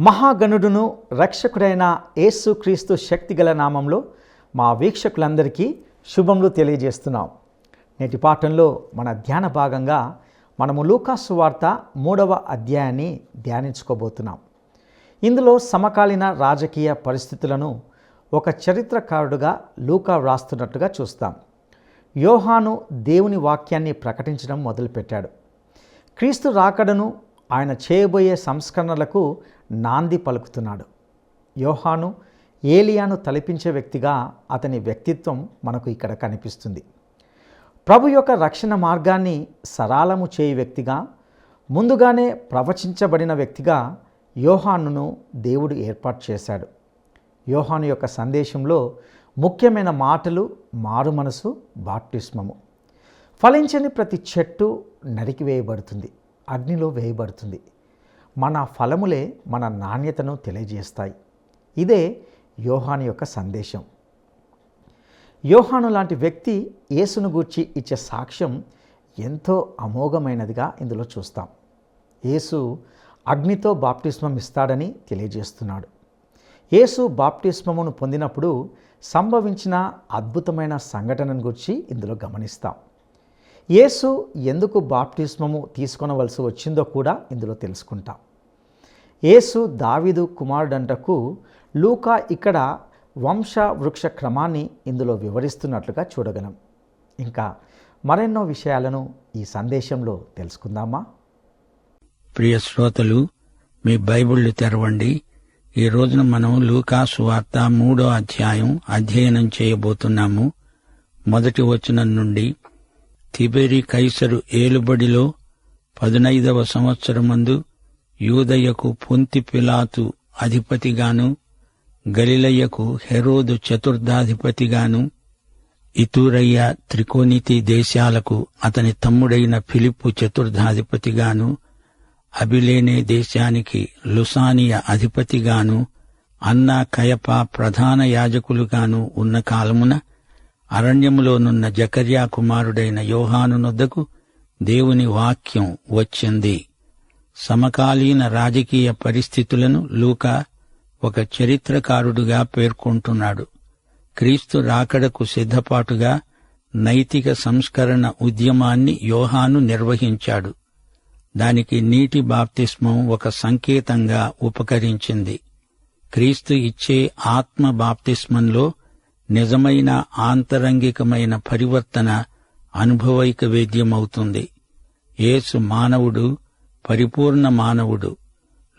మహాగణుడును రక్షకుడైన యేసుక్రీస్తు శక్తిగల నామంలో మా వీక్షకులందరికీ శుభములు తెలియజేస్తున్నాం. నేటి పాఠంలో మన ధ్యాన భాగంగా మనము లూకా సువార్త 3వ అధ్యాయాన్ని ధ్యానించుకోబోతున్నాం. ఇందులో సమకాలీన రాజకీయ పరిస్థితులను ఒక చరిత్రకారుడుగా లూకా వ్రాస్తున్నట్టుగా చూస్తాం. యోహాను దేవుని వాక్యాన్ని ప్రకటించడం మొదలుపెట్టాడు. క్రీస్తు రాకడను, ఆయన చేయబోయే సంస్కరణలకు నాంది పలుకుతున్నాడు. యోహాను ఏలియాను తలపించే వ్యక్తిగా అతని వ్యక్తిత్వం మనకు ఇక్కడ కనిపిస్తుంది. ప్రభు యొక్క రక్షణ మార్గాన్ని సరళము చేయు వ్యక్తిగా, ముందుగానే ప్రవచించబడిన వ్యక్తిగా యోహానును దేవుడు ఏర్పాటు చేశాడు. యోహాను యొక్క సందేశంలో ముఖ్యమైన మాటలు మారు మనసు, బాప్టిస్మము. ఫలించని ప్రతి చెట్టు నరికివేయబడుతుంది, అగ్నిలో వేయబడుతుంది. మన ఫలములే మన నాణ్యతను తెలియజేస్తాయి. ఇదే యోహాను యొక్క సందేశం. యోహాను లాంటి వ్యక్తి యేసును గూర్చి ఇచ్చే సాక్ష్యం ఎంతో అమోఘమైనదిగా ఇందులో చూస్తాం. యేసు అగ్నితో బాప్టిస్మం ఇస్తాడని తెలియజేస్తున్నాడు. యేసు బాప్టిస్మమును పొందినప్పుడు సంభవించిన అద్భుతమైన సంఘటనను గురించి ఇందులో గమనిస్తాం. యేసు ఎందుకు బాప్టిస్మము తీసుకొనవలసి వచ్చిందో కూడా ఇందులో తెలుసుకుంటాం. యేసు దావీదు కుమారుడంటకు లూకా ఇక్కడ వంశ వృక్ష క్రమాన్ని ఇందులో వివరిస్తున్నట్లుగా చూడగలం. ఇంకా మరెన్నో విషయాలను ఈ సందేశంలో తెలుసుకుందామా? ప్రియ శ్రోతలు, మీ బైబిళ్లు తెరవండి. ఈ రోజున మనం లూకా సువార్త 3వ అధ్యాయం అధ్యయనం చేయబోతున్నాము. మొదటి వచనం నుండి. తిబెరి కైసరు ఏలుబడిలో 15వ సంవత్సరమందు యూదయకు పొంతి పిలాతు అధిపతిగాను, గలిలయకు హెరోదు చతుర్థాధిపతిగాను, ఇతూరయ్య త్రికోనితి దేశాలకు అతని తమ్ముడైన ఫిలిప్పు చతుర్థాధిపతిగాను, అబిలేనే దేశానికి లుసానియ అధిపతిగాను, అన్నా కయప ప్రధాన యాజకులుగాను ఉన్న కాలమున అరణ్యములోనున్న జకర్యా కుమారుడైన యోహాను నొద్దకు దేవుని వాక్యం వచ్చింది. సమకాలీన రాజకీయ పరిస్థితులను లూకా ఒక చరిత్రకారుడుగా పేర్కొంటున్నాడు. క్రీస్తు రాకడకు సిద్ధపాటుగా నైతిక సంస్కరణ ఉద్యమాన్ని యోహాను నిర్వహించాడు. దానికి నీటి బాప్తిస్మం ఒక సంకేతంగా ఉపకరించింది. క్రీస్తు ఇచ్చే ఆత్మ బాప్తిస్మంలో నిజమైన ఆంతరంగికమైన పరివర్తన అనుభవైక వేద్యమవుతుంది. యేసు మానవుడు, పరిపూర్ణ మానవుడు.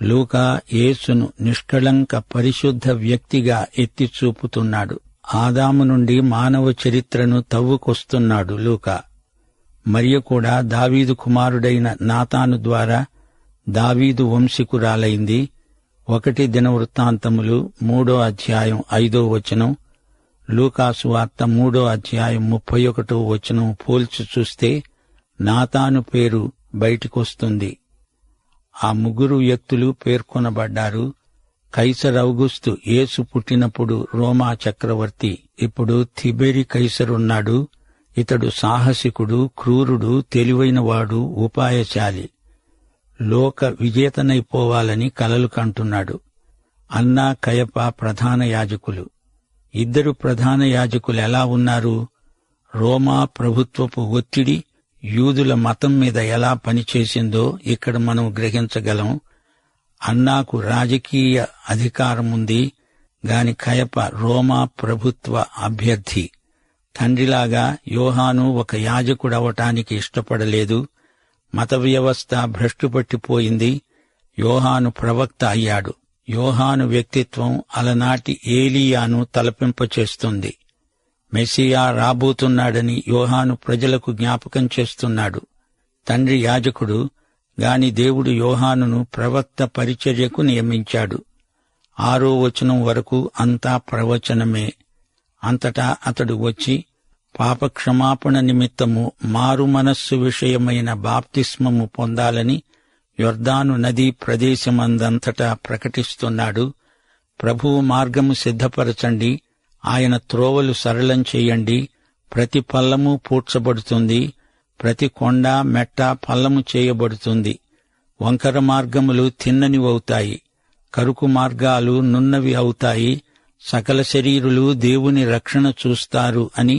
లూకా యేసును నిష్కళంక పరిశుద్ధ వ్యక్తిగా ఎత్తిచూపుతున్నాడు. ఆదాము నుండి మానవ చరిత్రను తవ్వుకొస్తున్నాడు లూకా. మరియ కూడా దావీదు కుమారుడైన నాతాను ద్వారా దావీదు వంశీకురాలైంది. 1 దినవృత్తాంతములు 3వ అధ్యాయం 5వ వచనం, లూకాసు వార్త 3వ అధ్యాయం 31వ వచనం పోల్చి చూస్తే నాతాను పేరు బయటికొస్తుంది. ఆ ముగ్గురు వ్యక్తులు పేర్కొనబడ్డారు. కైసర్ ఔగుస్తు యేసు పుట్టినప్పుడు రోమా చక్రవర్తి. ఇప్పుడు తిబెరి కైసరున్నాడు. ఇతడు సాహసికుడు, క్రూరుడు, తెలివైనవాడు, ఉపాయశాలి. లోక విజేతనైపోవాలని కలలు కంటున్నాడు. అన్నా కయప ప్రధాన యాజకులు. ఇద్దరు ప్రధాన యాజకులు ఎలా ఉన్నారు? రోమా ప్రభుత్వపు ఒత్తిడి యూదుల మతం మీద ఎలా పనిచేసిందో ఇక్కడ మనం గ్రహించగలం. అన్నాకు రాజకీయ అధికారముంది గాని కయప రోమా ప్రభుత్వ అభ్యర్థి. తండ్రిలాగా యోహాను ఒక యాజకుడవటానికి ఇష్టపడలేదు. మత వ్యవస్థ భ్రష్టుపట్టిపోయింది. యోహాను ప్రవక్త అయ్యాడు. యోహాను వ్యక్తిత్వం అలనాటి ఏలీయాను తలపింపచేస్తుంది. మెస్సియా రాబోతున్నాడని యోహాను ప్రజలకు జ్ఞాపకం చేస్తున్నాడు. తండ్రి యాజకుడు గాని దేవుడు యోహానును ప్రవక్త పరిచర్యకు నియమించాడు. 6వ వచనం వరకు అంతా ప్రవచనమే. అంతటా అతడు వచ్చి పాపక్షమాపణ నిమిత్తము మారు మనస్సు విషయమైన బాప్తిస్మము పొందాలని యొర్దాను నదీ ప్రదేశమందంతటా ప్రకటిస్తున్నాడు. ప్రభువు మార్గము సిద్ధపరచండి, ఆయన త్రోవలు సరళం చేయండి. ప్రతి పల్లము పూడ్చబడుతుంది, ప్రతి కొండ మెట్ట పల్లము చేయబడుతుంది. వంకర మార్గములు తిన్ననివవుతాయి, కరుకు మార్గాలు నున్నవి అవుతాయి, సకల శరీరులు దేవుని రక్షణ చూస్తారు అని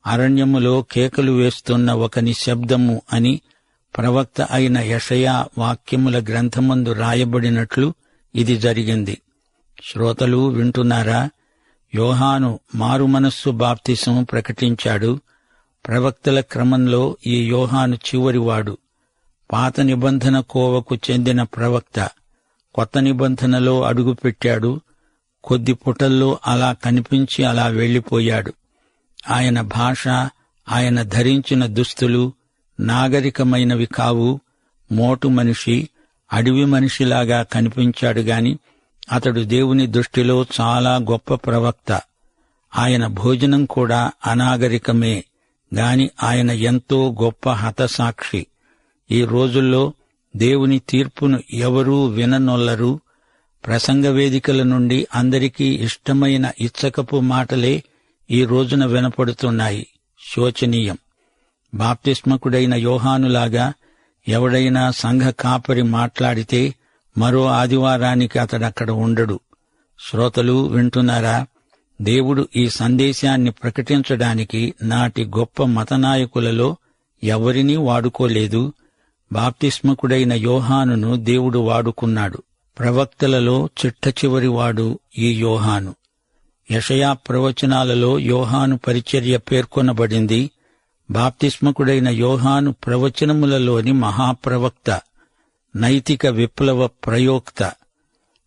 అరణ్యములో కేకలు వేస్తున్న ఒక నిశ్శబ్దము అని ప్రవక్త అయిన యెషయా వాక్యముల గ్రంథమందు రాయబడినట్లు ఇది జరిగింది. శ్రోతలు వింటున్నారా? యోహాను మారుమనస్సు బాప్తిసం ప్రకటించాడు. ప్రవక్తల క్రమంలో ఈ యోహాను చివరివాడు. పాత నిబంధన కోవకు చెందిన ప్రవక్త. కొత్త నిబంధనలో అడుగుపెట్టాడు. కొద్ది పుటల్లో అలా కనిపించి అలా వెళ్లిపోయాడు. ఆయన భాష, ఆయన ధరించిన దుస్తులు నాగరికమైనవి కావు. మోటు మనిషి, అడవి మనిషిలాగా కనిపించాడు గాని అతడు దేవుని దృష్టిలో చాలా గొప్ప ప్రవక్త. ఆయన భోజనం కూడా అనాగరికమే గాని ఆయన ఎంతో గొప్ప హతసాక్షి. ఈ రోజుల్లో దేవుని తీర్పును ఎవరూ విననొల్లరు. ప్రసంగ వేదికల నుండి అందరికీ ఇష్టమైన ఇచ్చకపు మాటలే ఈ రోజున వినపడుతున్నాయి. శోచనీయం. బాప్తిస్మకుడైన యోహానులాగా ఎవడైనా సంఘ కాపరి మాట్లాడితే మరో ఆదివారానికి అతడక్కడ ఉండడు. శ్రోతలు వింటున్నారా? దేవుడు ఈ సందేశాన్ని ప్రకటించడానికి నాటి గొప్ప మతనాయకులలో ఎవరినీ వాడుకోలేదు. బాప్తిస్మకుడైన యోహానును దేవుడు వాడుకున్నాడు. ప్రవక్తలలో చిట్టచివరివాడు ఈ యోహాను. యెషయా ప్రవచనాలలో యోహాను పరిచర్య పేర్కొనబడింది. బాప్తిస్మకుడైన యోహాను ప్రవచనములలోని మహాప్రవక్త, నైతిక విప్లవ ప్రయోక్త.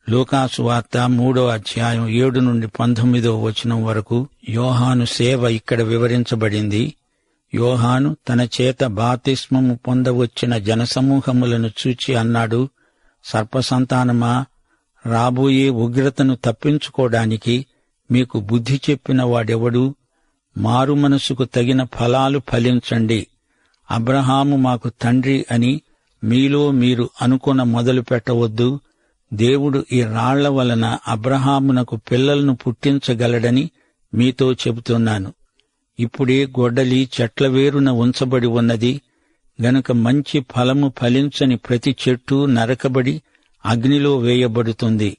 లూకాసు వార్త 3వ అధ్యాయం 7 నుండి 19వ వచనం వరకు యోహాను సేవ ఇక్కడ వివరించబడింది. యోహాను తన చేత బాప్తిస్మము పొందవచ్చిన జనసమూహములను చూచి అన్నాడు, సర్పసంతానమా, రాబోయే ఉగ్రతను తప్పించుకోవడానికి మీకు బుద్ధి చెప్పిన వాడెవడు? మారు మనసుకు తగిన ఫలాలు ఫలించండి. అబ్రహాము మాకు తండ్రి అని మీలో మీరు అనుకొన మొదలు పెట్టవద్దు. దేవుడు ఈ రాళ్ల వలన అబ్రహామునకు పిల్లలను పుట్టించగలడని మీతో చెబుతున్నాను. ఇప్పుడే గొడ్డలి చెట్ల వేరున ఉంచబడి ఉన్నది గనుక మంచి ఫలము ఫలించని ప్రతి చెట్టు నరకబడి అగ్నిలో వేయబడుతుంది.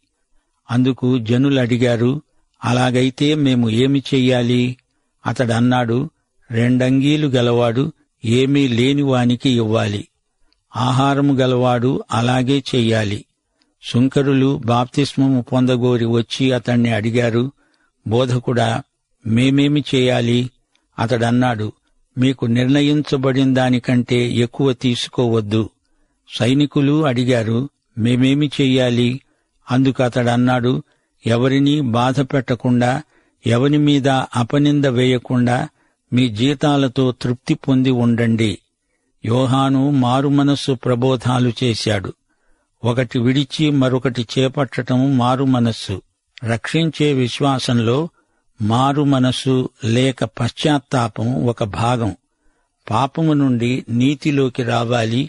అందుకు జనులడిగారు, అలాగైతే మేము ఏమి చెయ్యాలి? అతడన్నాడు, 2 అంగీలు గలవాడు ఏమీ లేనివానికి ఇవ్వాలి. ఆహారము గలవాడు అలాగే చెయ్యాలి. సుంకరులు బాప్తిస్మము పొందగోరి వచ్చి అతణ్ణి అడిగారు, బోధకుడా, మేమేమి చేయాలి? అతడన్నాడు, మీకు నిర్ణయించబడిన దానికంటే ఎక్కువ తీసుకోవద్దు. సైనికులు అడిగారు, మేమేమి చెయ్యాలి? అందుకు అతడన్నాడు, ఎవరినీ బాధ పెట్టకుండా, ఎవరి మీద అపనింద వేయకుండా మీ జీతాలతో తృప్తి పొంది ఉండండి. యోహాను మారుమనస్సు ప్రబోధాలు చేశాడు. ఒకటి విడిచి మరొకటి చేపట్టడం మారుమనస్సు. రక్షించే విశ్వాసంలో మారుమనస్సు లేక పశ్చాత్తాపం ఒక భాగం. పాపము నుండి నీతిలోకి రావాలి.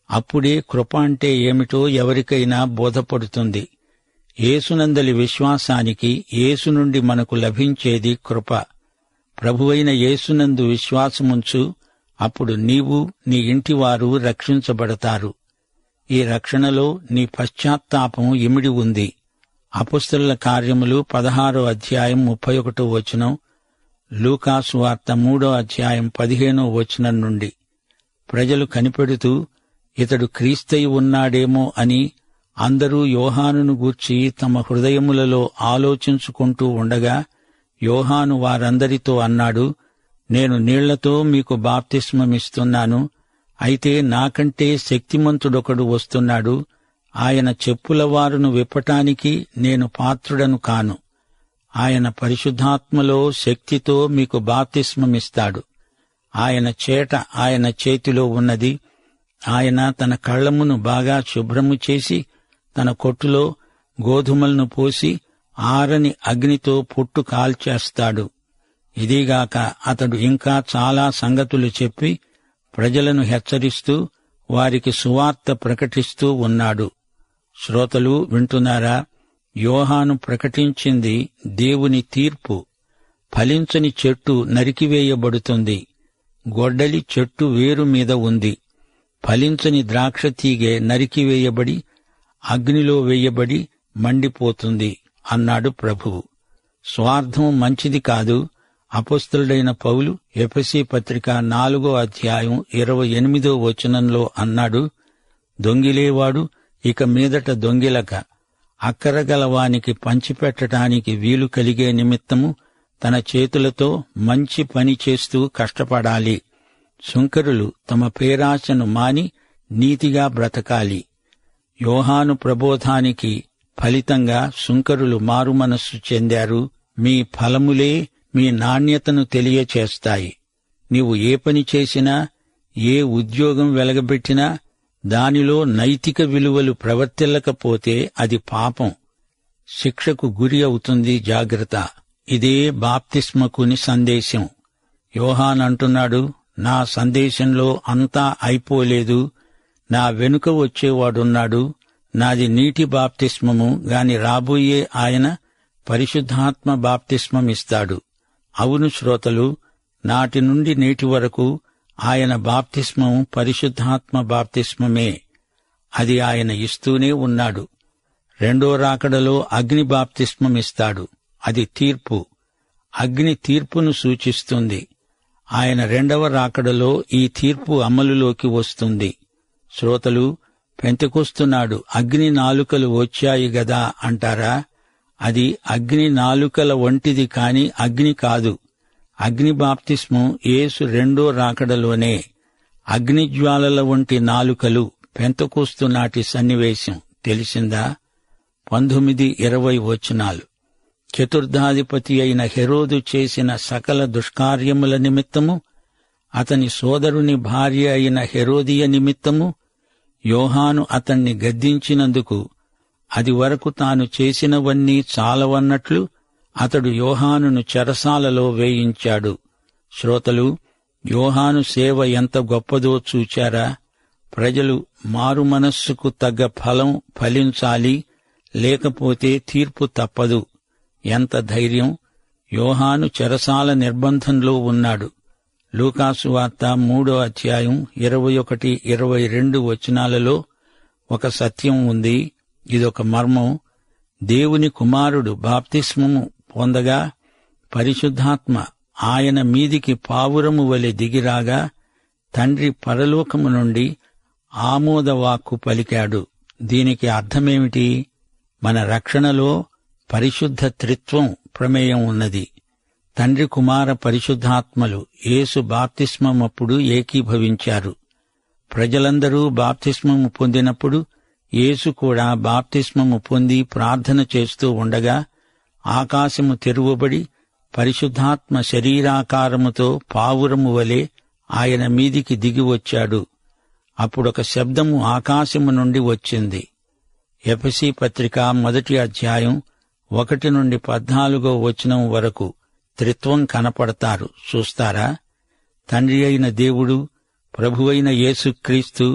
అప్పుడే కృప అంటే ఏమిటో ఎవరికైనా బోధపడుతుంది. యేసునందలి విశ్వాసానికి యేసు నుండి మనకు లభించేది కృప. ప్రభువైన యేసునందు విశ్వాసముంచు, అప్పుడు నీవు నీ ఇంటివారు రక్షించబడతారు. ఈ రక్షణలో నీ పశ్చాత్తాపం ఇమిడి ఉంది. అపొస్తలుల కార్యములు 16వ అధ్యాయం 31వ వచనం, లూకాసు వార్త 3వ అధ్యాయం 15వ వచనం నుండి. ప్రజలు కనిపెడుతూ ఇతడు క్రీస్తయి ఉన్నాడేమో అని అందరూ యోహానును గూర్చి తమ హృదయములలో ఆలోచించుకుంటూ ఉండగా యోహాను వారందరితో అన్నాడు, నేను నీళ్లతో మీకు బాప్తిస్మమిస్తున్నాను. అయితే నాకంటే శక్తిమంతుడొకడు వస్తున్నాడు. ఆయన చెప్పుల వారును విప్పటానికి నేను పాత్రుడను కాను. ఆయన పరిశుద్ధాత్మలో శక్తితో మీకు బాప్తిస్మమిస్తాడు. ఆయన చేట ఆయన చేతిలో ఉన్నది. ఆయన తన కళ్లమును బాగా శుభ్రము చేసి తన కొట్టులో గోధుమలను పోసి ఆరని అగ్నితో పుట్టు కాల్చేస్తాడు. ఇదిగాక అతడు ఇంకా చాలా సంగతులు చెప్పి ప్రజలను హెచ్చరిస్తూ వారికి సువార్త ప్రకటిస్తూ ఉన్నాడు. శ్రోతలు వింటున్నారా? యోహాను ప్రకటించింది దేవుని తీర్పు. ఫలించని చెట్టు నరికివేయబడుతుంది. గొడ్డలి చెట్టు వేరు మీద ఉంది. ఫలించని ద్రాక్ష తీగె నరికివేయబడి అగ్నిలో వేయబడి మండిపోతుంది అన్నాడు ప్రభువు. స్వార్థం మంచిది కాదు. అపొస్తలుడైన పౌలు ఎఫెసీ పత్రిక 4వ అధ్యాయం 28వ వచనంలో అన్నాడు, దొంగిలేవాడు ఇక మీదట దొంగిలక అక్కరగలవానికి పంచిపెట్టడానికి వీలు కలిగే నిమిత్తము తన చేతులతో మంచి పని చేస్తూ కష్టపడాలి. సుంకరులు తమ పేరాశను మాని నీతిగా బ్రతకాలి. యోహాను ప్రబోధానికి ఫలితంగా సుంకరులు మారుమనస్సు చెందారు. మీ ఫలములే మీ నాణ్యతను తెలియచేస్తాయి. నీవు ఏ పని చేసినా, ఏ ఉద్యోగం వెలగబెట్టినా దానిలో నైతిక విలువలు ప్రవర్తిల్లకపోతే అది పాపం, శిక్షకు గురి అవుతుంది. జాగ్రత్త. ఇదే బాప్తిస్మకుని సందేశం. యోహాన్ అంటున్నాడు, నా సందేశంలో అంతా అయిపోలేదు, నా వెనుక వచ్చేవాడున్నాడు, నాది నీటి బాప్తిస్మము గాని రాబోయే ఆయన పరిశుద్ధాత్మ బాప్తిస్మమిస్తాడు. అవును శ్రోతలు, నాటి నుండి నేటి వరకు ఆయన బాప్తిస్మం పరిశుద్ధాత్మ బాప్తిస్మమే. అది ఆయన ఇస్తూనే ఉన్నాడు. రెండో రాకడలో అగ్ని బాప్తిస్మమిస్తాడు. అది తీర్పు. అగ్ని తీర్పును సూచిస్తుంది. ఆయన రెండవ రాకడలో ఈ తీర్పు అమలులోకి వస్తుంది. శ్రోతలు, పెంతెకొస్తున్నాడు అగ్ని నాలుకలు వచ్చాయి గదా అంటారా? అది అగ్ని నాలుకల వంటిది కాని అగ్ని కాదు. అగ్ని బాప్తిస్మం యేసు రెండో రాకడలోనే. అగ్నిజ్వాలల వంటి నాలుకలు పెంతెకొస్తు నాటి సన్నివేశం తెలిసిందా? 19-20 వచనాలు. చతుర్థాధిపతి అయిన హెరోదు చేసిన సకల దుష్కార్యముల నిమిత్తము, అతని సోదరుని భార్య అయిన హెరోదియ నిమిత్తము యోహాను అతన్ని గద్దించినందుకు అది వరకు తాను చేసినవన్నీ చాలవన్నట్లు అతడు యోహానును చెరసాలలో వేయించాడు. శ్రోతలు, యోహాను సేవ ఎంత గొప్పదో చూచారా? ప్రజలు మారుమనస్సుకు తగ్గ ఫలం ఫలించాలి, లేకపోతే తీర్పు తప్పదు. ఎంత ధైర్యం! యోహాను చెరసాల నిర్బంధంలో ఉన్నాడు. లూకాసు వార్త 3వ అధ్యాయం 21-22 వచనాలలో ఒక సత్యం ఉంది. ఇదొక మర్మం. దేవుని కుమారుడు బాప్తిస్మము పొందగా పరిశుద్ధాత్మ ఆయన మీదికి పావురము వలె దిగిరాగా తండ్రి పరలోకము నుండి ఆమోదవాక్కు పలికాడు. దీనికి అర్థమేమిటి? మన రక్షణలో పరిశుద్ధ త్రిత్వం ప్రమేయం ఉన్నది. తండ్రి, కుమార, పరిశుద్ధాత్మలు యేసు బాప్తిస్మమప్పుడు ఏకీభవించారు. ప్రజలందరూ బాప్తిస్మము పొందినప్పుడు యేసు కూడా బాప్తిస్మము పొంది ప్రార్థన చేస్తూ ఉండగా ఆకాశము తెరువబడి పరిశుద్ధాత్మ శరీరాకారముతో పావురము వలె ఆయన మీదికి దిగివచ్చాడు. అప్పుడొక శబ్దము ఆకాశము నుండి వచ్చింది. ఎఫెసీ పత్రిక 1వ అధ్యాయం 1-14 వచనం వరకు త్రిత్వం కనపడతారు. చూస్తారా? తండ్రి అయిన దేవుడు, ప్రభువైన యేసుక్రీస్తు,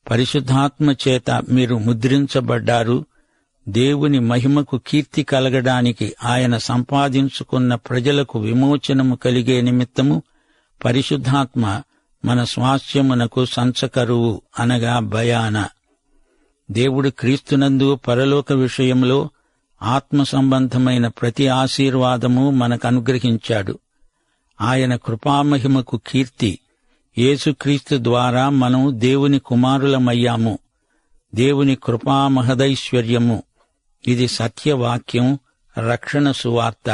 పరిశుద్ధాత్మ చేత మీరు ముద్రించబడ్డారు. దేవుని మహిమకు కీర్తి కలగడానికి ఆయన సంపాదించుకున్న ప్రజలకు విమోచనము కలిగే నిమిత్తము పరిశుద్ధాత్మ మన స్వాస్థ్యమునకు సంచకరువు అనగా బయాన. దేవుడు క్రీస్తునందు పరలోక విషయంలో ఆత్మ సంబంధమైన ప్రతి ఆశీర్వాదము మనకనుగ్రహించాడు. ఆయన కృపామహిమకు కీర్తి. యేసుక్రీస్తు ద్వారా మనం దేవుని కుమారులమయ్యాము. దేవుని కృపామహదైశ్వర్యము. ఇది సత్యవాక్యం, రక్షణ సువార్త.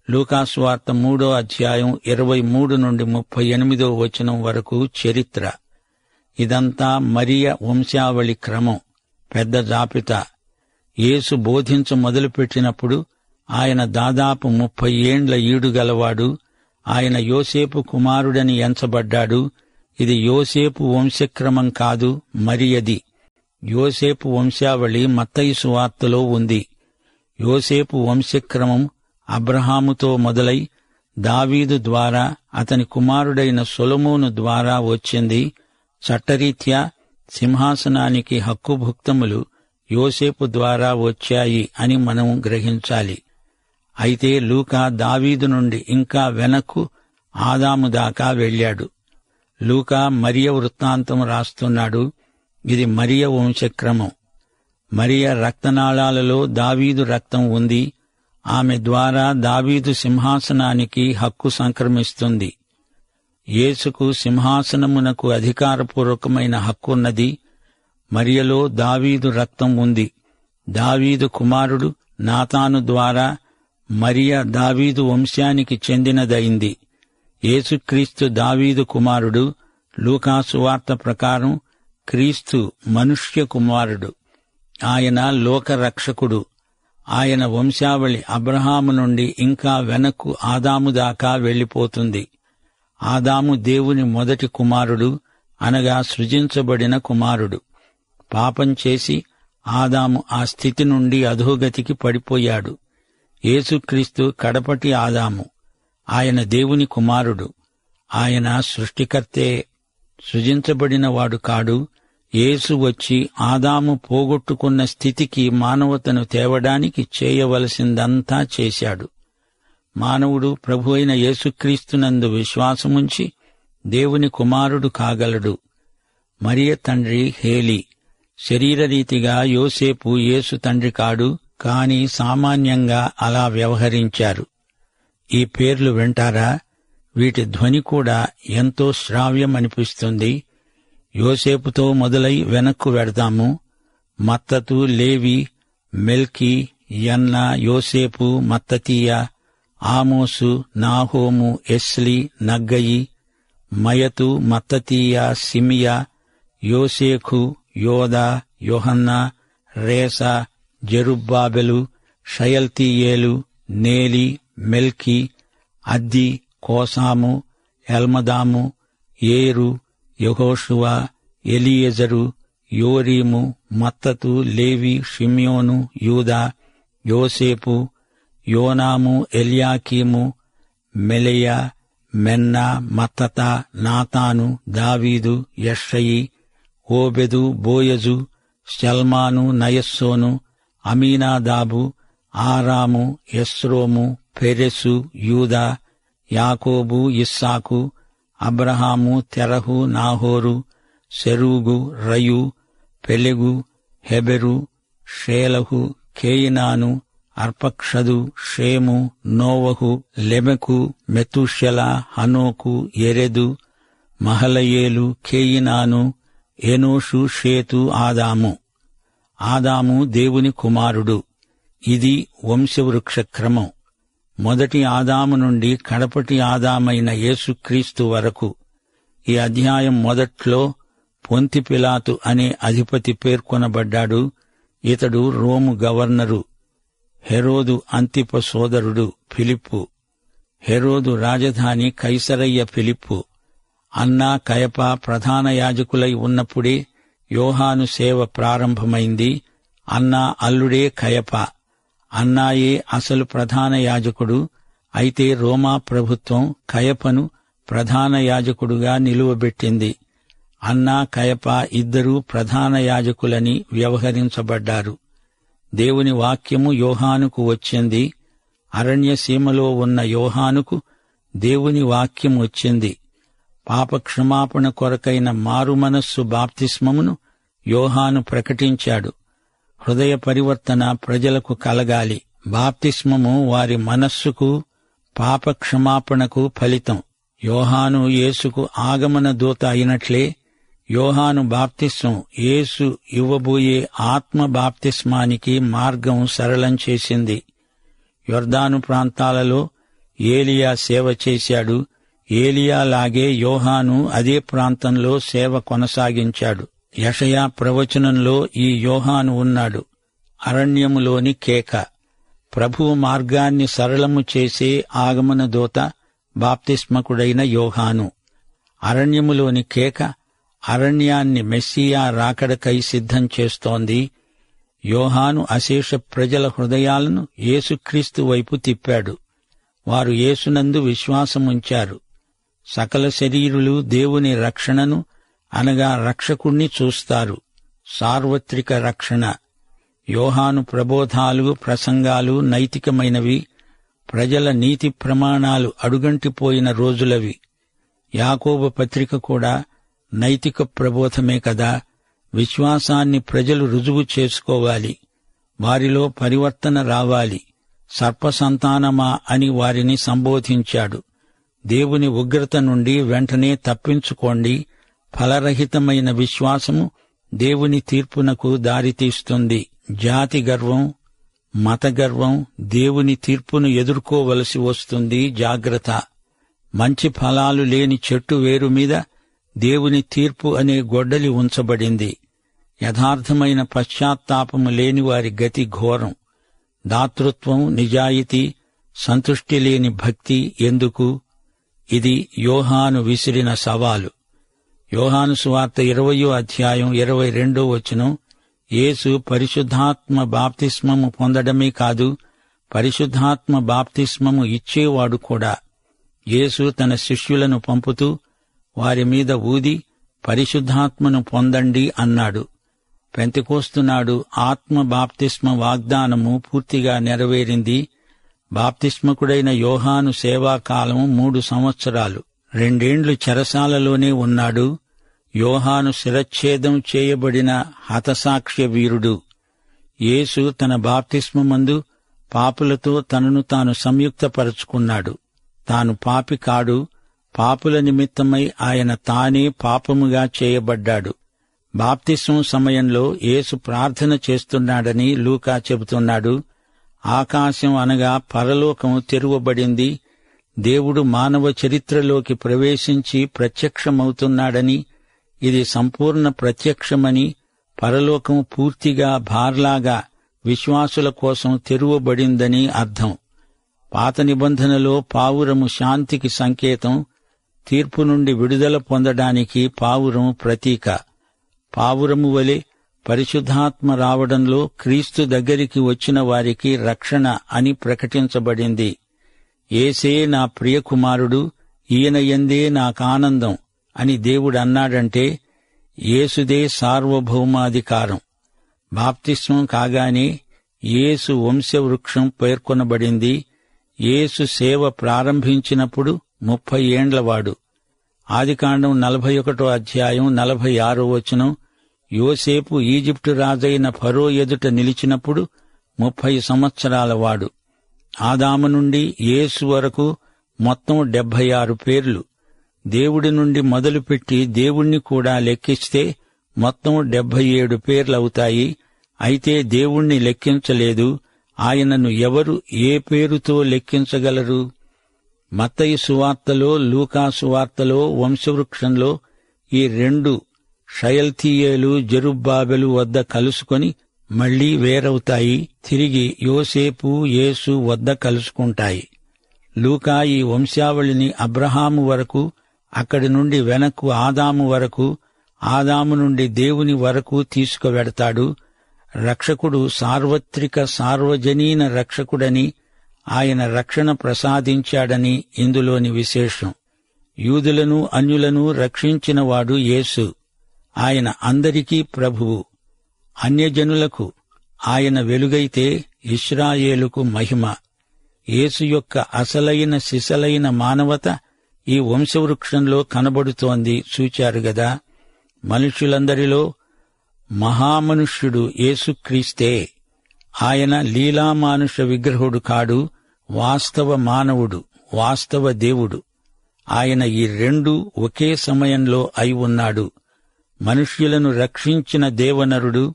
లూకాసువార్త 3వ అధ్యాయం 23-38 వచనం వరకు చరిత్ర. ఇదంతా మరియ వంశావళి క్రమం, పెద్ద జాబితా. యేసు బోధించ మొదలుపెట్టినప్పుడు ఆయన దాదాపు 30 ఏండ్ల ఈడుగలవాడు. ఆయన యోసేపు కుమారుడని ఎంచబడ్డాడు. ఇది యోసేపు వంశక్రమం కాదు, మరియది. యోసేపు వంశావళి మత్తయి సువార్తలో ఉంది. యోసేపు వంశక్రమం అబ్రహాముతో మొదలై దావీదు ద్వారా అతని కుమారుడైన సొలొమోను ద్వారా వచ్చింది. చట్టరీత్యా సింహాసనానికి హక్కుభుక్తములు యోసేపు ద్వారా వచ్చాయి అని మనం గ్రహించాలి. అయితే లూకా దావీదు నుండి ఇంకా వెనక్కు ఆదాము దాకా వెళ్ళాడు. లూకా మరియ వృత్తాంతం రాస్తున్నాడు. ఇది మరియ వంశక్రమం. మరియ రక్తనాళాలలో దావీదు రక్తం ఉంది. ఆమె ద్వారా దావీదు సింహాసనానికి హక్కు సంక్రమిస్తుంది. యేసుకు సింహాసనమునకు అధికారపూర్వకమైన హక్కున్నది. మరియలో దావీదు రక్తం ఉంది. దావీదు కుమారుడు నాతాను ద్వారా మరియ దావీదు వంశానికి చెందినదైంది. యేసుక్రీస్తు దావీదు కుమారుడు. లూకాసు వార్త ప్రకారం క్రీస్తు మనుష్య కుమారుడు. ఆయన లోకరక్షకుడు. ఆయన వంశావళి అబ్రహాము నుండి ఇంకా వెనక్కు ఆదాము దాకా వెళ్లిపోతుంది. ఆదాము దేవుని మొదటి కుమారుడు, అనగా సృజించబడిన కుమారుడు. పాపం చేసి ఆదాము ఆ స్థితి నుండి అధోగతికి పడిపోయాడు. యేసుక్రీస్తు కడపటి ఆదాము. ఆయన దేవుని కుమారుడు. ఆయన సృష్టికర్తే, సృజించబడినవాడు కాడు. యేసు వచ్చి ఆదాము పోగొట్టుకున్న స్థితికి మానవతను తేవడానికి చేయవలసిందంతా చేశాడు. మానవుడు ప్రభు అయిన యేసుక్రీస్తునందు విశ్వాసముంచి దేవుని కుమారుడు కాగలడు. మరియ తండ్రి హేలి. శరీరరీతిగా యోసేపు యేసు తండ్రి కాడు, కాని సామాన్యంగా అలా వ్యవహరించారు. ఈ పేర్లు వింటారా? వీటి ధ్వని కూడా ఎంతో శ్రావ్యమనిపిస్తుంది. యోసేపుతో మొదలై వెనక్కు వెడదాము. మత్తతు, లేవి, మెల్కి, యన్న, యోసేపు, Mattathias, Amos, Naum, Esli, Nagge, Maath, Mattathias, Semei, యోసేఖు, Juda, Joanna, Rhesa, Zerubbabel, Shealtiel, Neri, Melchi, Addi, Cosam, Elmadam, ఏరు, యెహోషువ, ఎలియెజరు, యోరీము, మత్తతు, లేవి, షిమ్యోను, యూదా, యోసేపు, యోనాము, ఎల్యాకీము, మెలెయ, మెన్న, మత్తత, నాతాను, దావీదు, యెషయి, ఓబెదు, బోయజు, షల్మాను, నయస్సోను, అమీనాదాబు, ఆరాము, ఎస్రోము, పెరెసు, యూదా, యాకోబు, ఇస్సాకు, అబ్రహాము, తెరహు, నాహోరు, సెరూగు, రయు, పెలెగు, హెబెరు, షేలహు, కేయినాను, అర్పక్షదు, షేము, నోవహు, లెమెకు, మెతూషెల, హనోకు, యెరెదు, మహలయేలు, కేయినాను, ఎనోషు, షేతు, ఆదాము. ఆదాము దేవుని కుమారుడు. ఇది వంశవృక్ష క్రమం. మొదటి ఆదాము నుండి కడపటి ఆదామైన యేసుక్రీస్తు వరకు. ఈ అధ్యాయం మొదట్లో పొంతి పిలాతు అనే అధిపతి పేర్కొనబడ్డాడు. ఇతడు రోము గవర్నరు. హెరోదు అంతిప సోదరుడు ఫిలిప్పు. హెరోదు రాజధాని కైసరయ్య ఫిలిప్పు. అన్నా, కయప ప్రధాన యాజకులై ఉన్నప్పుడే యోహాను సేవ ప్రారంభమైంది. అన్నా అల్లుడే కయప. అన్నాయే అసలు ప్రధాన యాజకుడు. అయితే రోమా ప్రభుత్వం కయపను ప్రధాన యాజకుడుగా నిలువబెట్టింది. అన్నా, కయప ఇద్దరూ ప్రధాన యాజకులని వ్యవహరించబడ్డారు. దేవుని వాక్యము యోహానుకు వచ్చింది. అరణ్యసీమలో ఉన్న యోహానుకు దేవుని వాక్యం వచ్చింది. పాపక్షమాపణ కొరకైన మారుమనస్సు బాప్తిస్మమును యోహాను ప్రకటించాడు. హృదయ పరివర్తన ప్రజలకు కలగాలి. బాప్తిస్మము వారి మనస్సుకు, పాపక్షమాపణకు ఫలితం. యోహాను యేసుకు ఆగమన దూత అయినట్లే యోహాను బాప్తిస్మం యేసు ఇవ్వబోయే ఆత్మ బాప్తిస్మానికి మార్గం సరళం చేసింది. యొర్దాను ప్రాంతాలలో ఏలియా సేవ చేశాడు. ఏలియాలాగే యోహాను అదే ప్రాంతంలో సేవ కొనసాగించాడు. యెషయా ప్రవచనంలో ఈ యోహాను ఉన్నాడు. అరణ్యములోని కేక. ప్రభువు మార్గాన్ని సరళము చేసే ఆగమన దూత బాప్తిస్మకుడైన యోహాను. అరణ్యములోని కేక అరణ్యాన్ని మెస్సియా రాకడకై సిద్ధం చేస్తోంది. యోహాను అశేష ప్రజల హృదయాలను యేసుక్రీస్తు వైపు తిప్పాడు. వారు యేసునందు విశ్వాసముంచారు. సకల శరీరులు దేవుని రక్షణను, అనగా రక్షకుణ్ణి చూస్తారు. సార్వత్రిక రక్షణ. యోహాను ప్రబోధాలు, ప్రసంగాలు నైతికమైనవి. ప్రజల నీతి ప్రమాణాలు అడుగంటిపోయిన రోజులవి. యాకోబు పత్రిక కూడా నైతిక ప్రబోధమే కదా. విశ్వాసాన్ని ప్రజలు రుజువు చేసుకోవాలి. వారిలో పరివర్తన రావాలి. సర్పసంతానమా అని వారిని సంబోధించాడు. దేవుని ఉగ్రత నుండి వెంటనే తప్పించుకోండి. ఫలరహితమైన విశ్వాసము దేవుని తీర్పునకు దారితీస్తుంది. జాతి గర్వం, మత గర్వం దేవుని తీర్పును ఎదుర్కోవలసి వస్తుంది. జాగ్రత్త. మంచి ఫలాలు లేని చెట్టు వేరు మీద దేవుని తీర్పు అనే గొడ్డలి ఉంచబడింది. యథార్థమైన పశ్చాత్తాపము లేని వారి గతి ఘోరం. దాతృత్వం, నిజాయితీ, సంతుష్టి లేని భక్తి ఎందుకు? ఇది యోహాను విసిరిన సవాలు. యోహాను సువార్త 20వ అధ్యాయం 22వ వచనం, యేసు పరిశుద్ధాత్మ బాప్తిస్మము పొందడమే కాదు, పరిశుద్ధాత్మ బాప్తిస్మము ఇచ్చేవాడు కూడా. యేసు తన శిష్యులను పంపుతూ వారి మీద ఊది పరిశుద్ధాత్మను పొందండి అన్నాడు. పెంతెకోస్తు నాడు ఆత్మ బాప్తిస్మ వాగ్దానము పూర్తిగా నెరవేరింది. బాప్తిస్మకుడైన యోహాను సేవాకాలం 3 సంవత్సరాలు. 2 ఏండ్లు చెరసాలలోనే ఉన్నాడు. యోహాను శిరచ్ఛేదం చేయబడిన హతసాక్ష్య వీరుడు. యేసు తన బాప్తిస్మమందు పాపులతో తనను తాను సంయుక్తపరచుకున్నాడు. తాను పాపి కాడు. పాపుల నిమిత్తమై ఆయన తానే పాపముగా చేయబడ్డాడు. బాప్తిస్మం సమయంలో యేసు ప్రార్థన చేస్తున్నాడని లూకా చెబుతున్నాడు. ఆకాశం అనగా పరలోకం తెరువబడింది. దేవుడు మానవ చరిత్రలోకి ప్రవేశించి ప్రత్యక్షమవుతున్నాడని, ఇది సంపూర్ణ ప్రత్యక్షమని, పరలోకం పూర్తిగా బార్లాగా విశ్వాసుల కోసం తెరువబడిందని అర్థం. పాత నిబంధనలో పావురము శాంతికి సంకేతం. తీర్పు నుండి విడుదల పొందడానికి పావురం ప్రతీక. పావురము వలె పరిశుద్ధాత్మ రావడంలో క్రీస్తు దగ్గరికి వచ్చిన వారికి రక్షణ అని ప్రకటించబడింది. యేసే నా ప్రియకుమారుడు, ఈయన యందే నాకానందం అని దేవుడు అన్నాడంటే యేసుదే సార్వభౌమాధికారం. బాప్తిస్మం కాగానే యేసు వంశవృక్షం పేర్కొనబడింది. యేసు సేవ ప్రారంభించినప్పుడు 30 ఏండ్లవాడు. ఆదికాండం 41వ అధ్యాయం 46వ వచనం, యోసేపు ఈజిప్టు రాజైన ఫరో ఎదుట నిలిచినప్పుడు 30 సంవత్సరాల వాడు. ఆదాము నుండి యేసు వరకు మొత్తం 76 పేర్లు. దేవుడి నుండి మొదలుపెట్టి దేవుణ్ణి కూడా లెక్కిస్తే మొత్తం 77 పేర్లవుతాయి. అయితే దేవుణ్ణి లెక్కించలేదు. ఆయనను ఎవరు ఏ పేరుతో లెక్కించగలరు? మత్తయి సువార్తలో, లూకా సువార్తలో వంశవృక్షంలో ఈ 2 షయల్తీయేలు, జెరుబ్బాబెలు వద్ద కలుసుకొని మళ్లీ వేరవుతాయి. తిరిగి యోసేపు, యేసు వద్ద కలుసుకుంటాయి. లూకా ఈ వంశావళిని అబ్రహాము వరకు, అక్కడి నుండి వెనక్కు ఆదాము వరకు, ఆదాము నుండి దేవుని వరకు తీసుకువెడతాడు. రక్షకుడు సార్వత్రిక సార్వజనీన రక్షకుడని, ఆయన రక్షణ ప్రసాదించాడని ఇందులోని విశేషం. యూదులను అన్యులను రక్షించినవాడు యేసు. ఆయన అందరికీ ప్రభువు. అన్యజనులకు ఆయన వెలుగైతే ఇశ్రాయేలుకు మహిమ. యేసు యొక్క అసలైన సిసలైన మానవత ఈ వంశవృక్షంలో కనబడుతోంది. చూచారు గదా. మనుష్యులందరిలో మహామనుష్యుడు యేసుక్రీస్తే. ఆయన లీలామానుష విగ్రహుడు కాడు, వాస్తవ మానవుడు, వాస్తవ దేవుడు. ఆయన ఈ 2 ఒకే సమయంలో అయి ఉన్నాడు. మనుష్యులను రక్షించిన దేవనరుడు,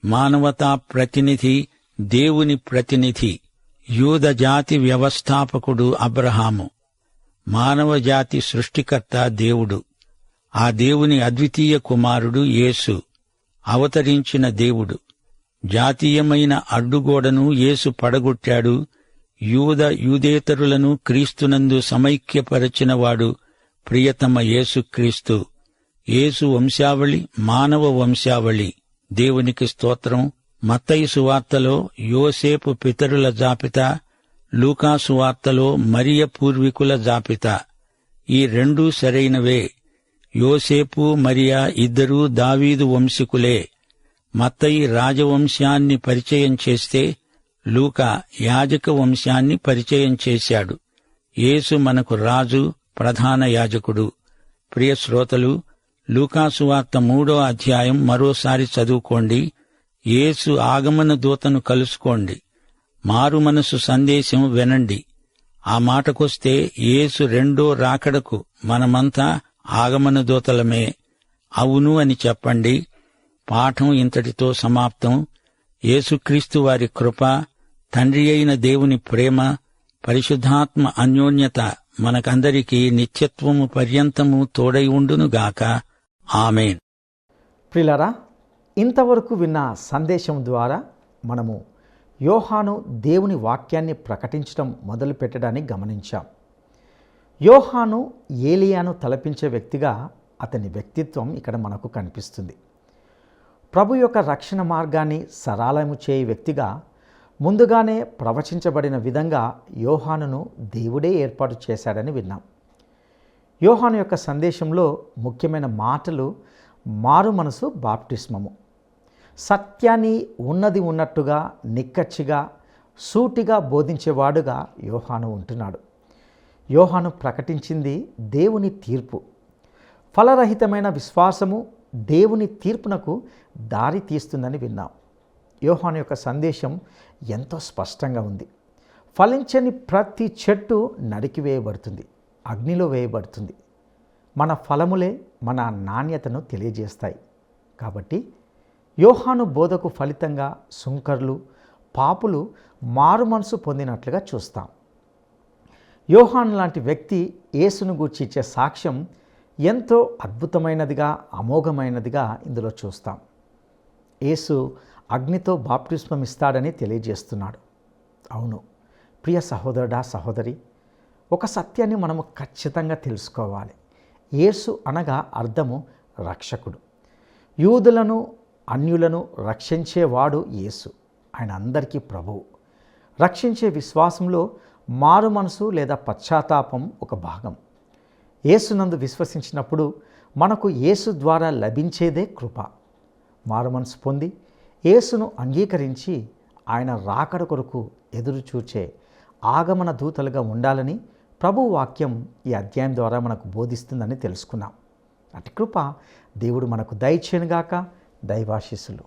మానవతా ప్రతినిధి, దేవుని ప్రతినిధి. యూద జాతి వ్యవస్థాపకుడు అబ్రహాము. మానవ జాతి సృష్టికర్త దేవుడు. ఆ దేవుని అద్వితీయ కుమారుడు యేసు, అవతరించిన దేవుడు. జాతీయమైన అడ్డుగోడను యేసు పడగొట్టాడు. యూదేతరులను క్రీస్తునందు సమైక్యపరచినవాడు ప్రియతమ యేసుక్రీస్తు. యేసు వంశావళి మానవ వంశావళి. దేవునికి స్తోత్రం. మత్తయి సువార్తలో యోసేపు పితరుల జాబితా, లూకా సువార్తలో మరియ పూర్వీకుల జాబితా. ఈ 2 సరైనవే. యోసేపు, మరియా ఇద్దరూ దావీదు వంశీకులే. మత్తయి రాజవంశాన్ని పరిచయం చేస్తే లూకా యాజక వంశాన్ని పరిచయం చేశాడు. యేసు మనకు రాజు, ప్రధాన యాజకుడు. ప్రియ శ్రోతలు, లూకాసు వార్త 3వ అధ్యాయం మరోసారి చదువుకోండి. యేసు ఆగమన దూతను కలుసుకోండి. మారు మనసు సందేశం వినండి. ఆ మాటకొస్తే యేసు రెండో రాకడకు మనమంతా ఆగమన దూతలమే. అవును అని చెప్పండి. పాఠం ఇంతటితో సమాప్తం. యేసుక్రీస్తు వారి కృప, తండ్రి అయిన దేవుని ప్రేమ, పరిశుద్ధాత్మ అన్యోన్యత మనకందరికీ నిత్యత్వము పర్యంతము తోడై ఉండునుగాక. ఆమేన్. ప్రియులారా, ఇంతవరకు విన్న సందేశం ద్వారా మనము యోహాను దేవుని వాక్యాన్ని ప్రకటించడం మొదలుపెట్టడాన్ని గమనించాం. యోహాను ఏలియాను తలపించే వ్యక్తిగా అతని వ్యక్తిత్వం ఇక్కడ మనకు కనిపిస్తుంది. ప్రభు యొక్క రక్షణ మార్గాన్ని సరళము చేయు వ్యక్తిగా ముందుగానే ప్రవచించబడిన విధంగా యోహానును దేవుడే ఏర్పాటు చేశాడని విన్నాం. యోహాను యొక్క సందేశంలో ముఖ్యమైన మాటలు మారు మనసు, బాప్టిస్మము. సత్యాన్ని ఉన్నది ఉన్నట్టుగా, నిక్కచ్చిగా, సూటిగా బోధించేవాడుగా యోహాను ఉంటున్నాడు. యోహాను ప్రకటించింది దేవుని తీర్పు. ఫలరహితమైన విశ్వాసము దేవుని తీర్పునకు దారి తీస్తుందని విన్నాం. యోహాను యొక్క సందేశం ఎంతో స్పష్టంగా ఉంది. ఫలించని ప్రతి చెట్టు నరికివేయబడుతుంది, అగ్నిలో వేయబడుతుంది. మన ఫలములే మన నాణ్యతను తెలియజేస్తాయి. కాబట్టి యోహాను బోధకు ఫలితంగా సుంకర్లు, పాపులు మారు మనసు పొందినట్లుగా చూస్తాం. యోహాను లాంటి వ్యక్తి యేసును గూర్చి ఇచ్చే సాక్ష్యం ఎంతో అద్భుతమైనదిగా, అమోఘమైనదిగా ఇందులో చూస్తాం. యేసు అగ్నితో బాప్టిస్మం ఇస్తాడని తెలియజేస్తున్నాడు. అవును ప్రియ సహోదరుడా, సహోదరి, ఒక సత్యాన్ని మనము ఖచ్చితంగా తెలుసుకోవాలి. యేసు అనగా అర్థము రక్షకుడు. యూదులను, అన్యులను రక్షించేవాడు యేసు. ఆయన అందరికీ ప్రభువు. రక్షించే విశ్వాసంలో మారు మనసు లేదా పశ్చాత్తాపం ఒక భాగం. యేసునందు విశ్వసించినప్పుడు మనకు యేసు ద్వారా లభించేదే కృప. మారు మనసు పొంది యేసును అంగీకరించి ఆయన రాకడ కొరకు ఎదురుచూచే ఆగమన దూతలుగా ఉండాలని ప్రభు వాక్యం ఈ అధ్యాయం ద్వారా మనకు బోధిస్తుందని తెలుసుకున్నాం. అటు కృప దేవుడు మనకు దయచేయునుగాక. దైవాశీస్సులు.